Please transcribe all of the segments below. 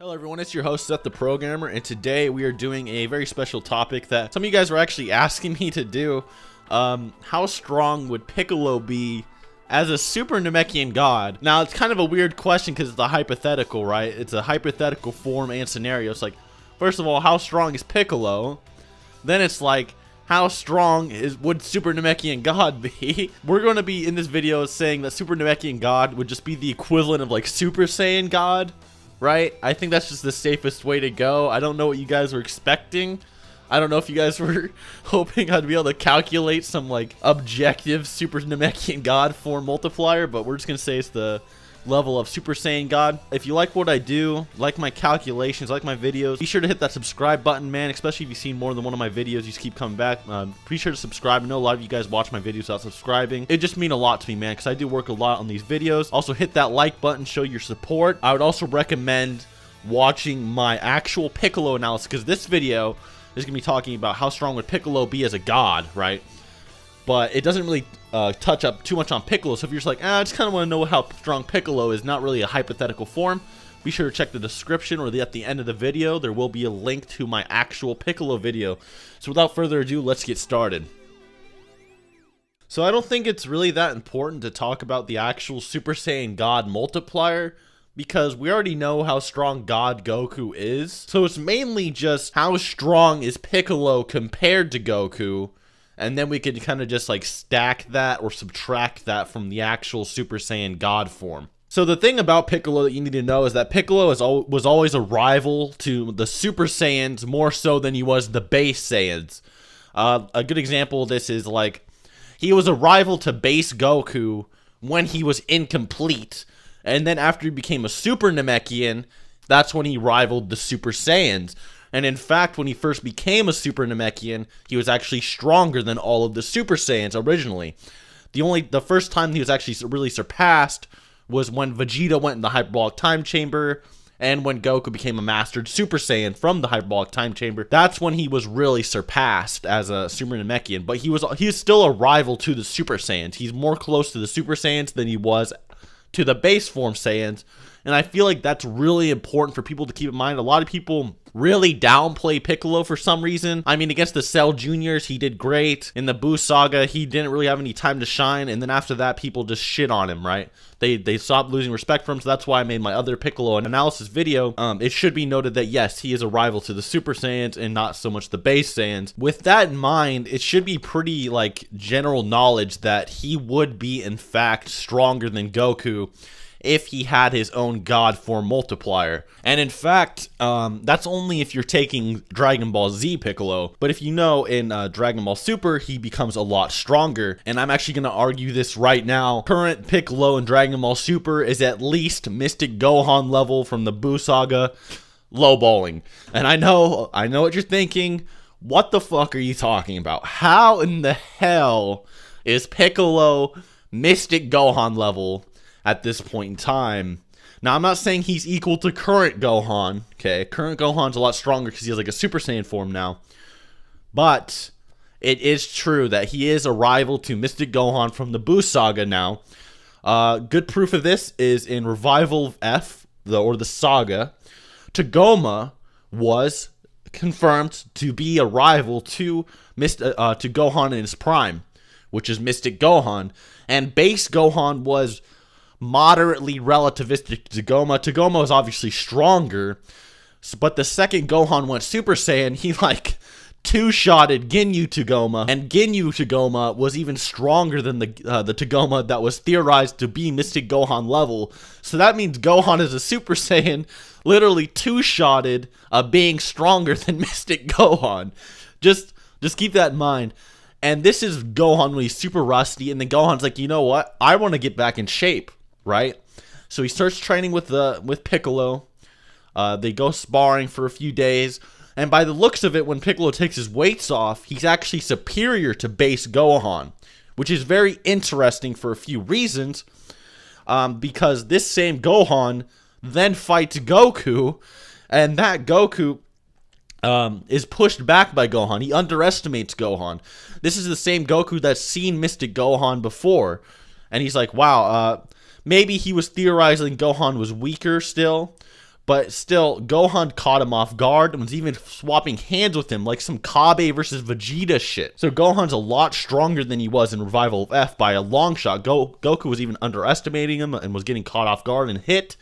Hello everyone, it's your host Seth the Programmer, and today we are doing a very special topic that some of you guys were actually asking me to do. How strong would Piccolo be as a super Namekian god? Now, it's kind of a weird question because it's a hypothetical, right? It's a hypothetical form and scenario. It's like, first of all, how strong is Piccolo? Then it's like, how strong would Super Namekian God be? We're going to be in this video saying that Super Namekian God would just be the equivalent of like Super Saiyan God, right? I think that's just the safest way to go. I don't know what you guys were expecting. I don't know if you guys were hoping I'd be able to calculate some like objective Super Namekian God form multiplier, but we're just going to say it's the level of Super Saiyan God. If you like what I do, like my calculations, like my videos, be sure to hit that subscribe button, man, especially if you've seen more than one of my videos. You just keep coming back. Be sure to subscribe. I know a lot of you guys watch my videos without subscribing. It just means a lot to me, man, because I do work a lot on these videos. Also, hit that like button, show your support. I would also recommend watching my actual Piccolo analysis, because this video is going to be talking about how strong would Piccolo be as a god, right? But it doesn't really touch up too much on Piccolo. So if you're just like, I just kind of want to know how strong Piccolo is, not really a hypothetical form, be sure to check the description or at the end of the video. There will be a link to my actual Piccolo video. So without further ado, let's get started. So I don't think it's really that important to talk about the actual Super Saiyan God multiplier, because we already know how strong God Goku is. So it's mainly just how strong is Piccolo compared to Goku. And then we could kind of just like stack that or subtract that from the actual Super Saiyan God form. So the thing about Piccolo that you need to know is that Piccolo was always a rival to the Super Saiyans, more so than he was the base Saiyans. A good example of this is like, he was a rival to base Goku when he was incomplete. And then after he became a Super Namekian, that's when he rivaled the Super Saiyans. And in fact, when he first became a Super Namekian, he was actually stronger than all of the Super Saiyans originally. The first time he was actually really surpassed was when Vegeta went in the Hyperbolic Time Chamber, and when Goku became a Mastered Super Saiyan from the Hyperbolic Time Chamber. That's when he was really surpassed as a Super Namekian. But he's still a rival to the Super Saiyans. He's more close to the Super Saiyans than he was to the base form Saiyans. And I feel like that's really important for people to keep in mind. A lot of people really downplay Piccolo for some reason. I mean, against the Cell Juniors, he did great. In the Buu Saga, he didn't really have any time to shine. And then after that, people just shit on him, right? They stopped losing respect for him. So that's why I made my other Piccolo analysis video. It should be noted that, yes, he is a rival to the Super Saiyans and not so much the base Saiyans. With that in mind, it should be pretty, like, general knowledge that he would be, in fact, stronger than Goku if he had his own God form multiplier. And in fact, that's only if you're taking Dragon Ball Z Piccolo. But if you know, in Dragon Ball Super, he becomes a lot stronger. And I'm actually going to argue this right now. Current Piccolo in Dragon Ball Super is at least Mystic Gohan level from the Buu Saga, lowballing. And I know what you're thinking. What the fuck are you talking about? How in the hell is Piccolo Mystic Gohan level at this point in time? Now, I'm not saying he's equal to current Gohan, okay? Current Gohan's a lot stronger because he has like a Super Saiyan form now. But it is true that he is a rival to Mystic Gohan from the Buu Saga now. Good proof of this is in Revival F, or the Saga. Tagoma was confirmed to be a rival to Gohan in his prime, which is Mystic Gohan. And base Gohan was moderately relativistic to Tagoma. Tagoma is obviously stronger, but the second Gohan went Super Saiyan, he like two-shotted Ginyu Tagoma, and Ginyu Tagoma was even stronger than the Tagoma that was theorized to be Mystic Gohan level. So that means Gohan is a Super Saiyan, literally two-shotted being stronger than Mystic Gohan. Just keep that in mind. And this is Gohan when he's super rusty, and then Gohan's like, you know what? I want to get back in shape. Right? So he starts training with Piccolo. They go sparring for a few days. And by the looks of it, when Piccolo takes his weights off, he's actually superior to base Gohan, which is very interesting for a few reasons. Because this same Gohan then fights Goku, and that Goku is pushed back by Gohan. He underestimates Gohan. This is the same Goku that's seen Mystic Gohan before. And he's like, wow, maybe he was theorizing Gohan was weaker still, But still, Gohan caught him off guard and was even swapping hands with him like some Kabe versus Vegeta shit. So Gohan's a lot stronger than he was in Revival of F by a long shot. Goku was even underestimating him and was getting caught off guard and hit.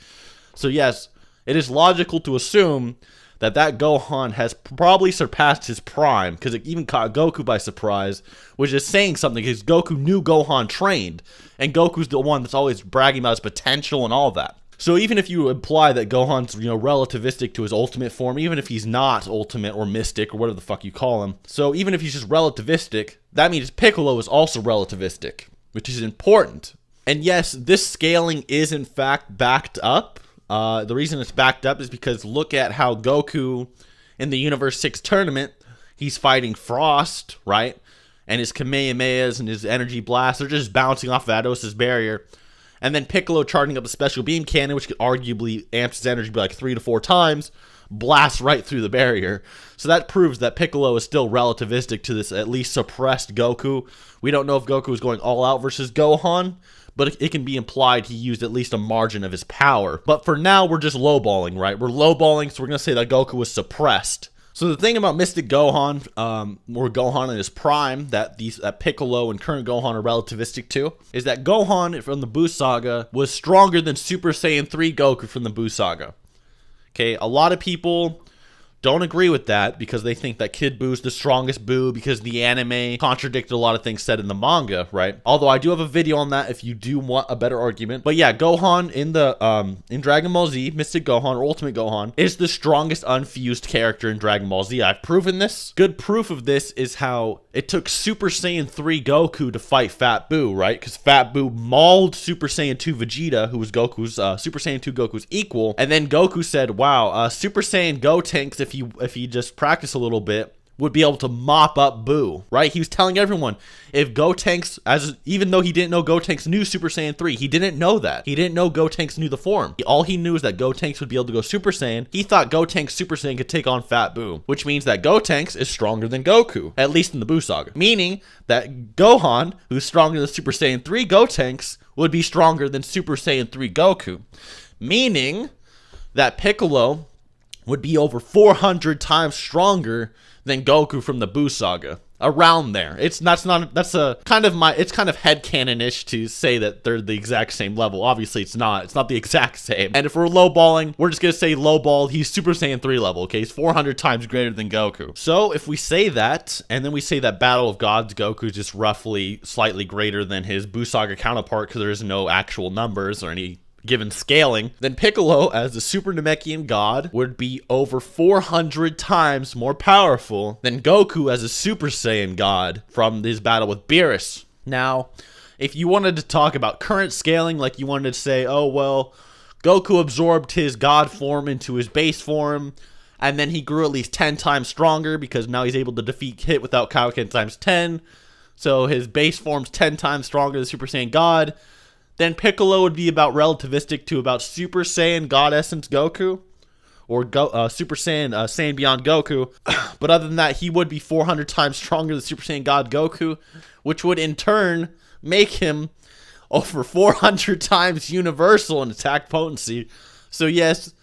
So yes, it is logical to assume that Gohan has probably surpassed his prime, because it even caught Goku by surprise, which is saying something, because Goku knew Gohan trained, and Goku's the one that's always bragging about his potential and all that. So even if you imply that Gohan's, relativistic to his ultimate form, even if he's not ultimate or mystic or whatever the fuck you call him, so even if he's just relativistic, that means Piccolo is also relativistic, which is important. And yes, this scaling is in fact backed up. The reason it's backed up is because look at how Goku in the Universe 6 tournament, he's fighting Frost, right? And his Kamehamehas and his energy blasts are just bouncing off Vados' barrier. And then Piccolo charging up a special beam cannon, which could arguably amp his energy by like 3 to 4 times, blasts right through the barrier. So that proves that Piccolo is still relativistic to this at least suppressed Goku. We don't know if Goku is going all out versus Gohan, but it can be implied he used at least a margin of his power. But for now, we're just lowballing, right? We're lowballing, so we're going to say that Goku was suppressed. So the thing about Mystic Gohan, or Gohan in his prime, that Piccolo and current Gohan are relativistic to, is that Gohan from the Buu Saga was stronger than Super Saiyan 3 Goku from the Buu Saga. Okay, a lot of people don't agree with that because they think that Kid Buu's the strongest Buu because the anime contradicted a lot of things said in the manga, right? Although I do have a video on that if you do want a better argument. But yeah, Gohan in Dragon Ball Z, Mystic Gohan or Ultimate Gohan is the strongest unfused character in Dragon Ball Z. I've proven this. Good proof of this is how it took Super Saiyan 3 Goku to fight Fat Buu, right? Because Fat Buu mauled Super Saiyan 2 Vegeta, who was Goku's Super Saiyan 2 Goku's equal, and then Goku said, "Wow, Super Saiyan Gotenks, if he just practiced a little bit, would be able to mop up Buu," right? He was telling everyone, if Gotenks, even though he didn't know Gotenks knew Super Saiyan 3, he didn't know that. He didn't know Gotenks knew the form. All he knew is that Gotenks would be able to go Super Saiyan. He thought Gotenks Super Saiyan could take on Fat Buu, which means that Gotenks is stronger than Goku, at least in the Buu Saga. Meaning that Gohan, who's stronger than Super Saiyan 3 Gotenks, would be stronger than Super Saiyan 3 Goku. Meaning that Piccolo would be over 400 times stronger than Goku from the Buu Saga. Around there. It's kind of headcanon-ish to say that they're the exact same level. Obviously, it's not. It's not the exact same. And if we're lowballing, we're just going to say lowball, he's Super Saiyan 3 level, okay? He's 400 times greater than Goku. So, if we say that, and then we say that Battle of Gods Goku is just roughly slightly greater than his Buu Saga counterpart because there's no actual numbers or any given scaling, then Piccolo as the Super Namekian God would be over 400 times more powerful than Goku as a Super Saiyan God from his battle with Beerus. Now, if you wanted to talk about current scaling, like you wanted to say, oh well, Goku absorbed his God form into his base form, and then he grew at least 10 times stronger because now he's able to defeat Hit without Kaioken times 10, so his base form's 10 times stronger than Super Saiyan God, then Piccolo would be about relativistic to about Super Saiyan God Essence Goku, or Super Saiyan Saiyan Beyond Goku. But other than that, he would be 400 times stronger than Super Saiyan God Goku, which would in turn make him over 400 times universal in attack potency. So yes,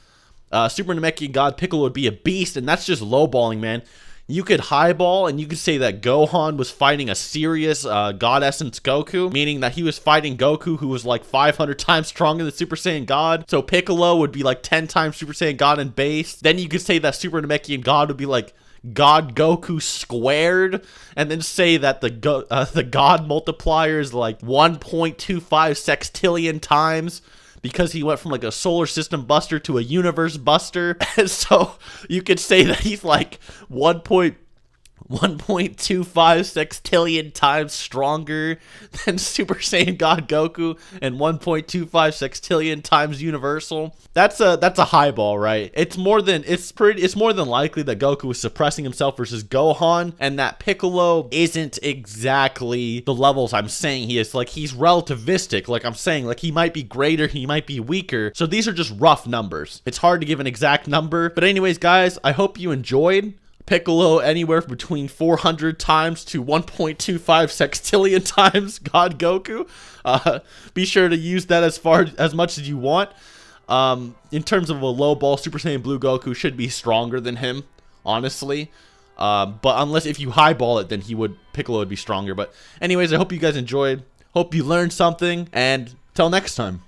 Super Namekian God Piccolo would be a beast, and that's just lowballing, man. You could highball and you could say that Gohan was fighting a serious God Essence Goku, meaning that he was fighting Goku who was like 500 times stronger than Super Saiyan God. So Piccolo would be like 10 times Super Saiyan God in base. Then you could say that Super Namekian God would be like God Goku squared, and then say that the God multiplier is like 1.25 sextillion times, because he went from like a solar system buster to a universe buster. And so you could say that he's like 1.25 sextillion times stronger than Super Saiyan God Goku and 1.25 sextillion times universal. That's a highball, right? It's more than likely that Goku was suppressing himself versus Gohan, and that Piccolo isn't exactly the levels I'm saying he is. Like, he's relativistic, like I'm saying, like he might be greater, he might be weaker. So these are just rough numbers. It's hard to give an exact number. But anyways, guys, I hope you enjoyed. Piccolo anywhere between 400 times to 1.25 sextillion times God Goku. Be sure to use that as much as you want. In terms of a low ball, Super Saiyan Blue Goku should be stronger than him, honestly. But unless if you highball it, then Piccolo would be stronger. But anyways, I hope you guys enjoyed. Hope you learned something, and till next time.